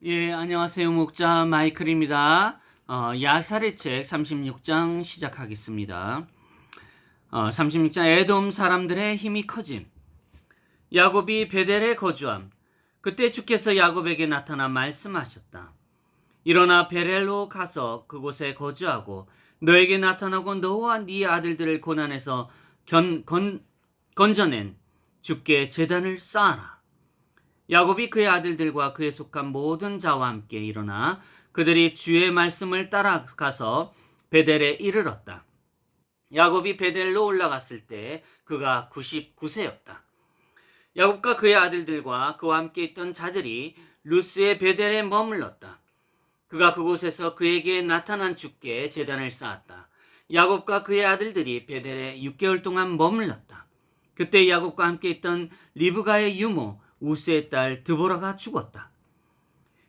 예, 안녕하세요. 목자 마이클입니다. 야살의 책 36장 시작하겠습니다. 36장 에돔 사람들의 힘이 커짐. 야곱이 베델에 거주함. 그때 주께서 야곱에게 나타나 말씀하셨다. 일어나 베델로 가서 그곳에 거주하고 너에게 나타나고 너와 네 아들들을 고난에서 건져낸 주께 제단을 쌓아라. 야곱이 그의 아들들과 그에 속한 모든 자와 함께 일어나 그들이 주의 말씀을 따라가서 베델에 이르렀다. 야곱이 베델로 올라갔을 때 그가 99세였다. 야곱과 그의 아들들과 그와 함께 있던 자들이 루스의 베델에 머물렀다. 그가 그곳에서 그에게 나타난 주께 제단을 쌓았다. 야곱과 그의 아들들이 베델에 6개월 동안 머물렀다. 그때 야곱과 함께 있던 리브가의 유모 우스의 딸 드보라가 죽었다.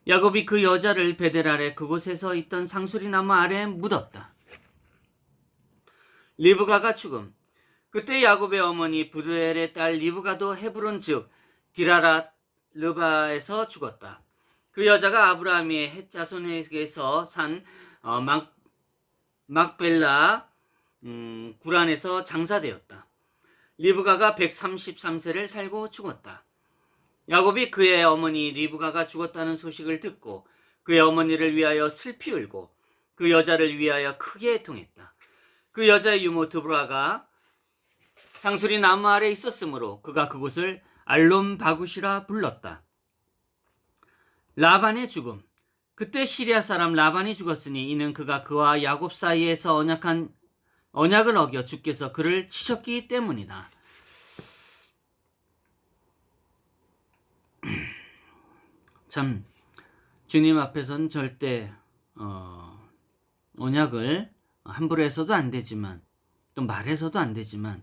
야곱이 그 여자를 베델 아래 그곳에서 있던 상수리 나무 아래에 묻었다. 리브가가 죽음. 그때 야곱의 어머니 부두엘의 딸 리브가도 헤브론 즉 기라랏 르바에서 죽었다. 그 여자가 아브라함의 헷 자손에게서 산 막벨라 구란에서 장사되었다. 리브가가 133세를 살고 죽었다. 야곱이 그의 어머니 리브가가 죽었다는 소식을 듣고 그의 어머니를 위하여 슬피 울고 그 여자를 위하여 크게 애통했다. 그 여자의 유모 드보라가 상수리 나무 아래 있었으므로 그가 그곳을 알론 바굿이라 불렀다. 라반의 죽음. 그때 시리아 사람 라반이 죽었으니 이는 그가 그와 야곱 사이에서 언약을 어겨 주께서 그를 치셨기 때문이다. 참 주님 앞에서는 절대 언약을 함부로 해서도 안 되지만 또 말해서도 안 되지만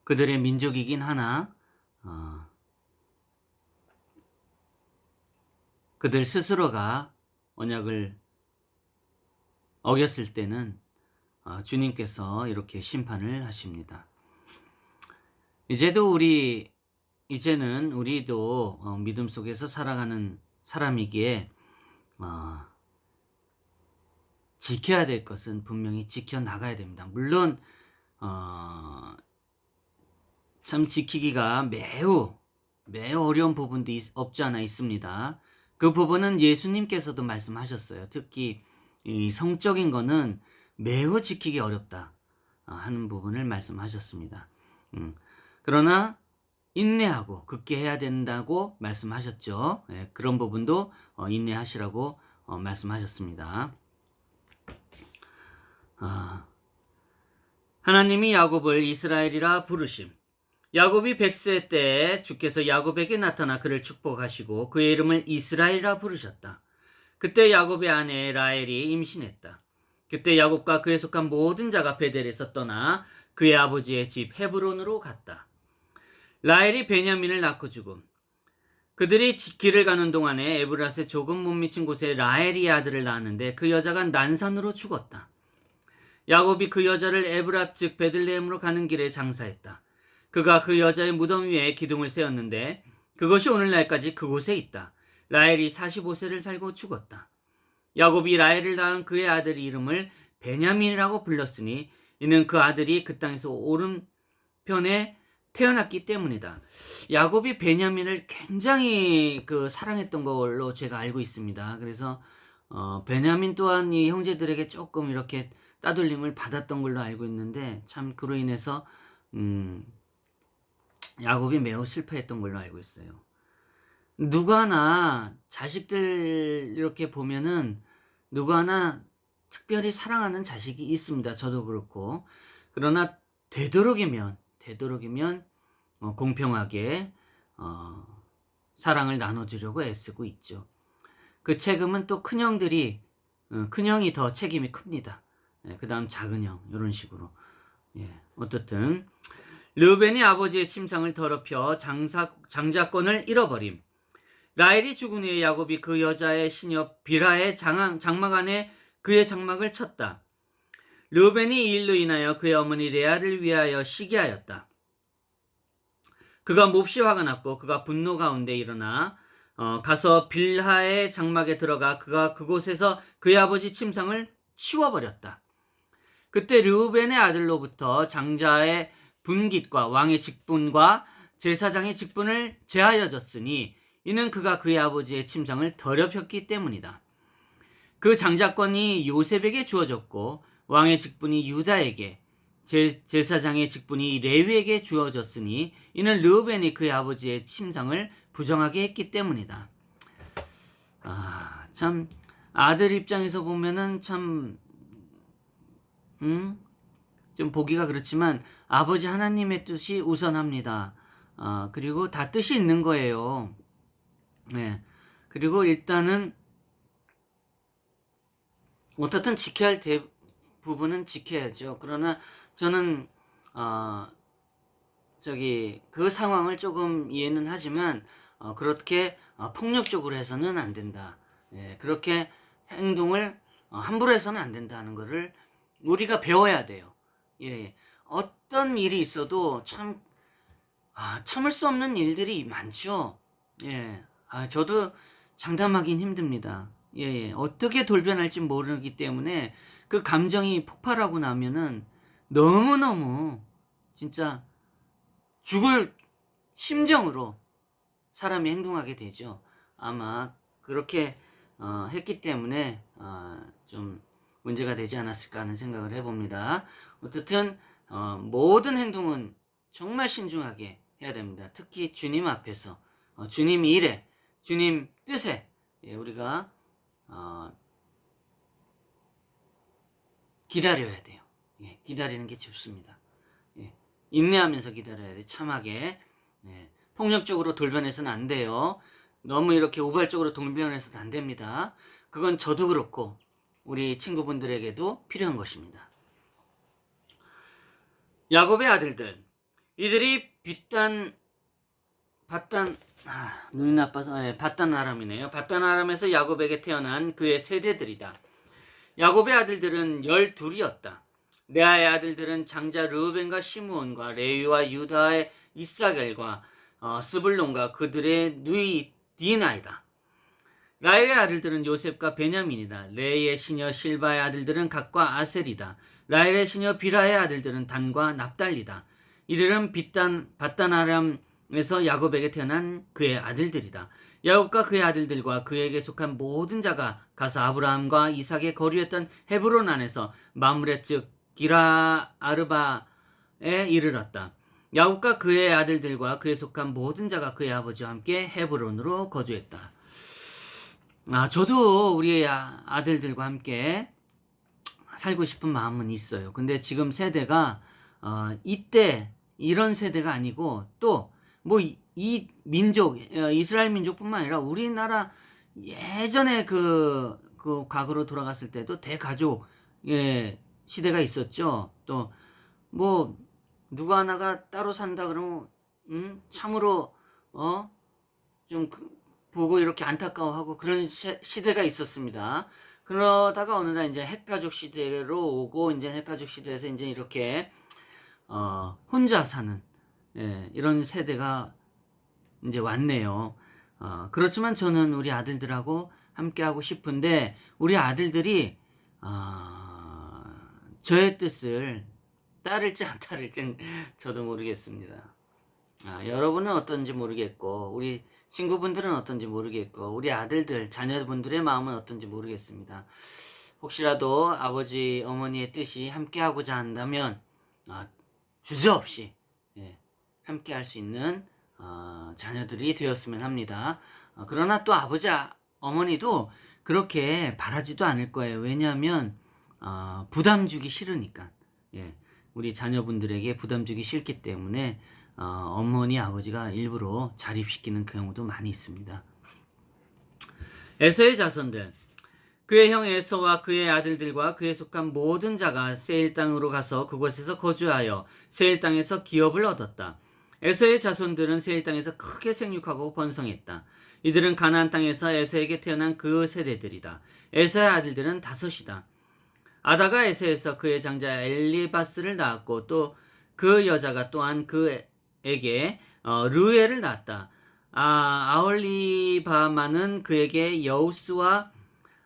그들의 민족이긴 하나 그들 스스로가 언약을 어겼을 때는 주님께서 이렇게 심판을 하십니다. 이제는 우리도 믿음 속에서 살아가는 사람이기에 지켜야 될 것은 분명히 지켜나가야 됩니다. 물론 참 지키기가 매우 어려운 부분도 없지 않아 있습니다. 그 부분은 예수님께서도 말씀하셨어요. 특히 이 성적인 거는 매우 지키기 어렵다 하는 부분을 말씀하셨습니다. 그러나 인내하고 굳게 해야 된다고 말씀하셨죠. 예, 그런 부분도 인내하시라고 말씀하셨습니다. 하나님이 야곱을 이스라엘이라 부르심. 야곱이 100세 때에 주께서 야곱에게 나타나 그를 축복하시고 그의 이름을 이스라엘이라 부르셨다. 그때 야곱의 아내 라헬이 임신했다. 그때 야곱과 그에 속한 모든 자가 베델에서 떠나 그의 아버지의 집 헤브론으로 갔다. 라헬이 베냐민을 낳고 죽음. 그들이 길을 가는 동안에 에브랏에 조금 못 미친 곳에 라헬이 아들을 낳았는데 그 여자가 난산으로 죽었다. 야곱이 그 여자를 에브랏 즉 베들레헴으로 가는 길에 장사했다. 그가 그 여자의 무덤 위에 기둥을 세웠는데 그것이 오늘날까지 그곳에 있다. 라헬이 45세를 살고 죽었다. 야곱이 라헬을 낳은 그의 아들 이름을 베냐민이라고 불렀으니 이는 그 아들이 그 땅에서 오른편에 태어났기 때문이다. 야곱이 베냐민을 굉장히 사랑했던 걸로 제가 알고 있습니다. 그래서 베냐민 또한 이 형제들에게 조금 이렇게 따돌림을 받았던 걸로 알고 있는데 참 그로 인해서 야곱이 매우 실패했던 걸로 알고 있어요. 누구 하나 자식들 이렇게 보면은 누구 하나 특별히 사랑하는 자식이 있습니다. 저도 그렇고. 그러나 되도록이면 공평하게 사랑을 나눠주려고 애쓰고 있죠. 그 책임은 또 큰형이 더 책임이 큽니다. 그 다음 작은 형 이런 식으로. 어떻든 르우벤이 아버지의 침상을 더럽혀 장자권을 잃어버림. 라헬이 죽은 후에 야곱이 그 여자의 시녀 비라의 장막 안에 그의 장막을 쳤다. 르우벤이 이 일로 인하여 그의 어머니 레아를 위하여 시기하였다. 그가 몹시 화가 났고 그가 분노 가운데 일어나 가서 빌하의 장막에 들어가 그가 그곳에서 그의 아버지 침상을 치워버렸다. 그때 르우벤의 아들로부터 장자의 분깃과 왕의 직분과 제사장의 직분을 제하여 줬으니 이는 그가 그의 아버지의 침상을 더럽혔기 때문이다. 그 장자권이 요셉에게 주어졌고 왕의 직분이 유다에게, 제사장의 직분이 레위에게 주어졌으니 이는 르우벤이 그의 아버지의 침상을 부정하게 했기 때문이다. 참 아들 입장에서 보면은 참 좀 보기가 그렇지만 아버지 하나님의 뜻이 우선합니다. 그리고 다 뜻이 있는 거예요. 네. 그리고 일단은 어떻든 지켜야 할 부분은 지켜야죠. 그러나 저는 그 상황을 조금 이해는 하지만 그렇게 폭력적으로 해서는 안 된다. 예, 그렇게 행동을 함부로 해서는 안 된다는 것을 우리가 배워야 돼요. 예, 어떤 일이 있어도 참을 수 없는 일들이 많죠. 예, 저도 장담하긴 힘듭니다. 예, 어떻게 돌변할지 모르기 때문에 그 감정이 폭발하고 나면은 너무너무 진짜 죽을 심정으로 사람이 행동하게 되죠. 아마 그렇게 했기 때문에 좀 문제가 되지 않았을까 하는 생각을 해봅니다. 어쨌든 모든 행동은 정말 신중하게 해야 됩니다. 특히 주님 앞에서 주님 일에, 주님 뜻에 우리가 기다려야 돼요. 예, 기다리는 게 좋습니다. 예, 인내하면서 기다려야 돼. 참하게. 예, 폭력적으로 돌변해서는 안 돼요. 너무 이렇게 우발적으로 돌변해서도 안 됩니다. 그건 저도 그렇고 우리 친구분들에게도 필요한 것입니다. 야곱의 아들들, 이들이 눈이 나빠서 밧단 아람이네요. 밧단 아람에서 야곱에게 태어난 그의 세대들이다. 야곱의 아들들은 12이었다. 레아의 아들들은 장자 르우벤과 시므온과 레위와 유다의 이사겔과 스불론과 그들의 누이 디나이다. 라헬의 아들들은 요셉과 베냐민이다. 레이의 시녀 실바의 아들들은 각과 아셀이다. 라헬의 시녀 비라의 아들들은 단과 납달리다. 이들은 밧단 아람에서 야곱에게 태어난 그의 아들들이다. 야곱과 그의 아들들과 그에게 속한 모든 자가 가서 아브라함과 이삭의 거류였던 헤브론 안에서 마므레 즉 기라 아르바에 이르렀다. 야곱과 그의 아들들과 그에 속한 모든 자가 그의 아버지와 함께 헤브론으로 거주했다. 저도 우리 아들들과 함께 살고 싶은 마음은 있어요. 근데 지금 세대가 이때 이런 세대가 아니고 또 뭐 이 민족 이스라엘 민족뿐만 아니라 우리나라 예전에 그 과거로 돌아갔을 때도 대가족 시대가 있었죠. 또 뭐 누구 하나가 따로 산다 그러면 참으로 좀 보고 이렇게 안타까워하고 그런 시대가 있었습니다. 그러다가 어느 날 이제 핵가족 시대로 오고 이제 핵가족 시대에서 이제 이렇게 혼자 사는 이런 세대가 이제 왔네요. 그렇지만 저는 우리 아들들하고 함께 하고 싶은데 우리 아들들이 저의 뜻을 따를지 안 따를지 저도 모르겠습니다. 여러분은 어떤지 모르겠고 우리 친구분들은 어떤지 모르겠고 우리 아들들 자녀분들의 마음은 어떤지 모르겠습니다. 혹시라도 아버지 어머니의 뜻이 함께하고자 한다면 주저없이 함께 할 수 있는 자녀들이 되었으면 합니다. 그러나 또 아버지 어머니도 그렇게 바라지도 않을 거예요. 왜냐하면 부담 주기 싫으니까. 우리 자녀분들에게 부담 주기 싫기 때문에 어머니 아버지가 일부러 자립시키는 경우도 많이 있습니다. 에서의 자손들, 그의 형 에서와 그의 아들들과 그에 속한 모든 자가 세일 땅으로 가서 그곳에서 거주하여 세일 땅에서 기업을 얻었다. 에서의 자손들은 세일 땅에서 크게 생육하고 번성했다. 이들은 가나안 땅에서 에서에게 태어난 그 세대들이다. 에서의 아들들은 5이다. 아다가 에서에서 그의 장자 엘리바스를 낳았고 또 그 여자가 또한 그에게 르웨를 낳았다. 아홀리바마는 그에게 여우스와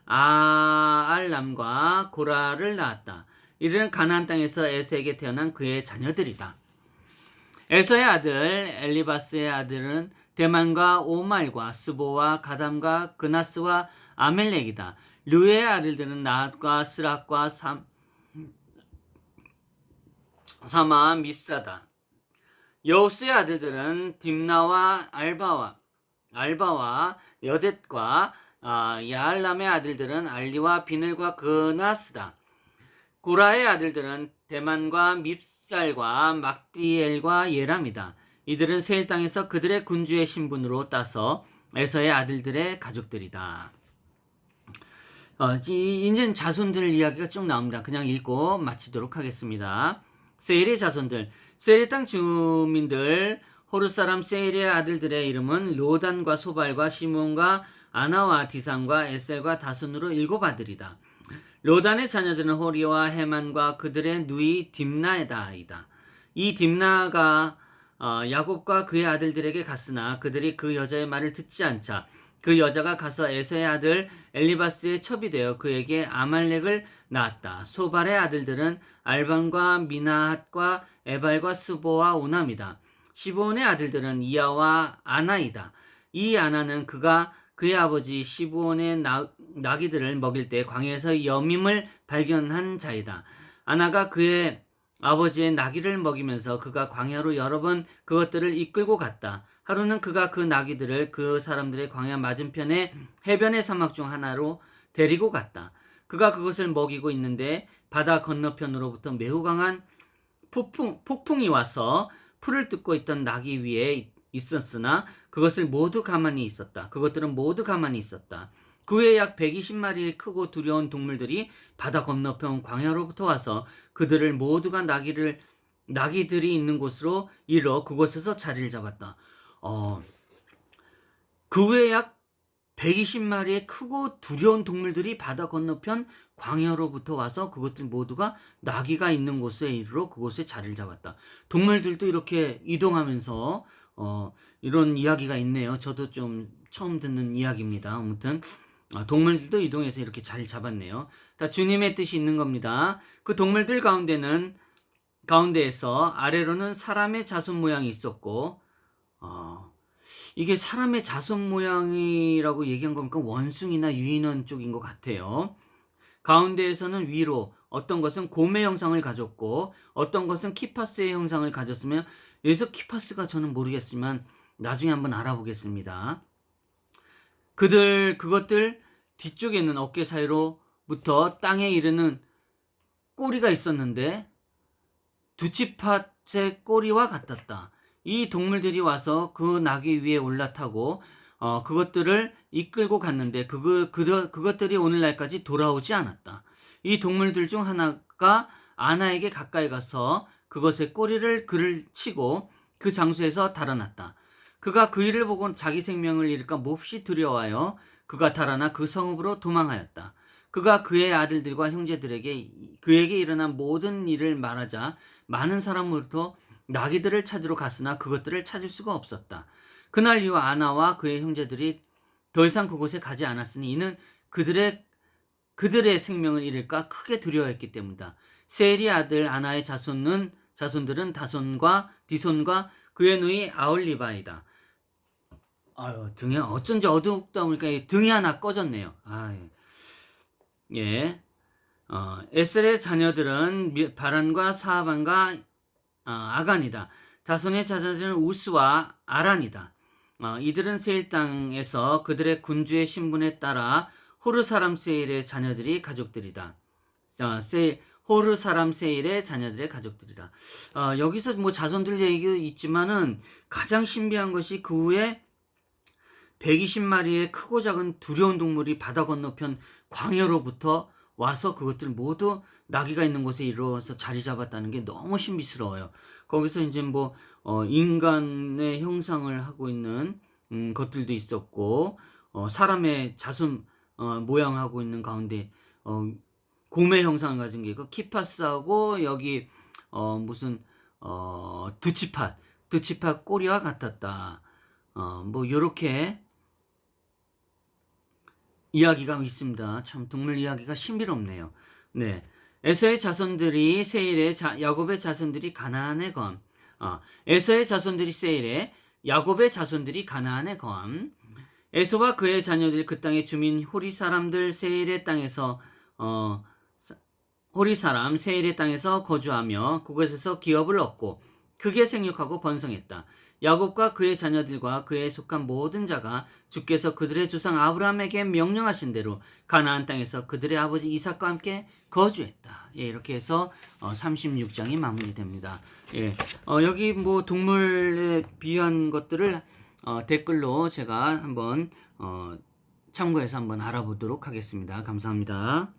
아알람과 고라를 낳았다. 이들은 가나안 땅에서 에서에게 태어난 그의 자녀들이다. 에서의 아들 엘리바스의 아들은 대만과 오말과 스보와 가담과 그나스와 아멜렉이다. 르웨의 아들들은 나핫과 스락과 사마 미사다. 여우스의 아들들은 딥나와 알바와 여댓과 야알람의 아들들은 알리와 비늘과 그나스다. 고라의 아들들은 대만과 밉살과 막디엘과 예람이다. 이들은 세일 땅에서 그들의 군주의 신분으로 따서 에서의 아들들의 가족들이다. 이제는 자손들 이야기가 쭉 나옵니다. 그냥 읽고 마치도록 하겠습니다. 세일의 자손들. 세일의 땅 주민들, 호르 사람 세일의 아들들의 이름은 로단과 소발과 시몬과 아나와 디산과 에셀과 다손으로 7아들이다. 로단의 자녀들은 호리와 헤만과 그들의 누이 딥나이다. 이 딥나가 야곱과 그의 아들들에게 갔으나 그들이 그 여자의 말을 듣지 않자 그 여자가 가서 에서의 아들 엘리바스의 첩이 되어 그에게 아말렉을 낳았다. 소발의 아들들은 알반과 미나핫과 에발과 스보와 오남이다. 시브온의 아들들은 이야와 아나이다. 이 아나는 그가 그의 아버지 시브온의 나귀들을 먹일 때 광야에서 여밈을 발견한 자이다. 아나가 그의 아버지의 나귀를 먹이면서 그가 광야로 여러 번 그것들을 이끌고 갔다. 하루는 그가 그 나귀들을 그 사람들의 광야 맞은편의 해변의 사막 중 하나로 데리고 갔다. 그가 그것을 먹이고 있는데 바다 건너편으로부터 매우 강한 폭풍이 와서 풀을 뜯고 있던 나귀 위에 있었으나 그것들은 모두 가만히 있었다. 그 외에 약 120마리의 크고 두려운 동물들이 바다 건너편 광야로부터 와서 그들을 모두가 나귀들이 있는 곳으로 이르러 그곳에서 자리를 잡았다. 그 외에 약 120마리의 크고 두려운 동물들이 바다 건너편 광야로부터 와서 그것들 모두가 나귀가 있는 곳에 이르러 그곳에 자리를 잡았다. 동물들도 이렇게 이동하면서 이런 이야기가 있네요. 저도 좀 처음 듣는 이야기입니다. 아무튼 동물들도 이동해서 이렇게 자리를 잡았네요. 다 주님의 뜻이 있는 겁니다. 그 동물들 가운데에서 아래로는 사람의 자손 모양이 있었고 이게 사람의 자손 모양이라고 얘기한 겁니까? 원숭이나 유인원 쪽인 것 같아요. 가운데에서는 위로 어떤 것은 곰의 형상을 가졌고 어떤 것은 키파스의 형상을 가졌으며 여기서 키파스가 저는 모르겠지만 나중에 한번 알아보겠습니다. 그것들 뒤쪽에는 어깨 사이로부터 땅에 이르는 꼬리가 있었는데 두치팥의 꼬리와 같았다. 이 동물들이 와서 그 나귀 위에 올라타고 그것들을 이끌고 갔는데 그것들이 오늘날까지 돌아오지 않았다. 이 동물들 중 하나가 아나에게 가까이 가서 그것의 꼬리를 그를 치고 그 장소에서 달아났다. 그가 그 일을 보고 자기 생명을 잃을까 몹시 두려워하여 그가 달아나 그 성읍으로 도망하였다. 그가 그의 아들들과 형제들에게 그에게 일어난 모든 일을 말하자 많은 사람으로부터 나귀들을 찾으러 갔으나 그것들을 찾을 수가 없었다. 그날 이후 아나와 그의 형제들이 더 이상 그곳에 가지 않았으니 이는 그들의 생명을 잃을까 크게 두려워했기 때문이다. 세일의 아들 아나의 자손들은 다손과 디손과 그의 누이 아올리바이다. 등에 어쩐지 어둡다 보니까 등이 하나 꺼졌네요. 예. 에셀의 자녀들은 바란과 사반과 아간이다. 자손의 자녀들은 우스와 아란이다. 이들은 세일 땅에서 그들의 군주의 신분에 따라 호르 사람 세일의 자녀들이 가족들이다. 호르 사람 세일의 자녀들의 가족들이다. 여기서 뭐 자손들 얘기도 있지만은 가장 신비한 것이 그 후에 120마리의 크고 작은 두려운 동물이 바다 건너편 광야로부터 와서 그것들 모두 나귀가 있는 곳에 이르러서 자리 잡았다는 게 너무 신비스러워요. 거기서 이제 뭐 인간의 형상을 하고 있는 것들도 있었고 사람의 자손 모양하고 있는 가운데 곰의 형상을 가진 게 있고 키파스하고 여기 무슨 두치팥 두 지파 꼬리와 같았다. 뭐 요렇게 이야기가 있습니다. 참 동물 이야기가 신비롭네요. 네. 에서의 자손들이 세일에 야곱의 자손들이 가나안에 검. 에서의 자손들이 세일에 야곱의 자손들이 가나안에 검. 에서와 그의 자녀들이 그 땅의 주민 호리 사람들 세일의 땅에서 호리 사람 세일의 땅에서 거주하며 그곳에서 기업을 얻고 크게 생육하고 번성했다. 야곱과 그의 자녀들과 그에 속한 모든 자가 주께서 그들의 조상 아브라함에게 명령하신 대로 가나안 땅에서 그들의 아버지 이삭과 함께 거주했다. 예, 이렇게 해서 36장이 마무리됩니다. 예, 여기 뭐 동물에 비유한 것들을 댓글로 제가 한번 참고해서 한번 알아보도록 하겠습니다. 감사합니다.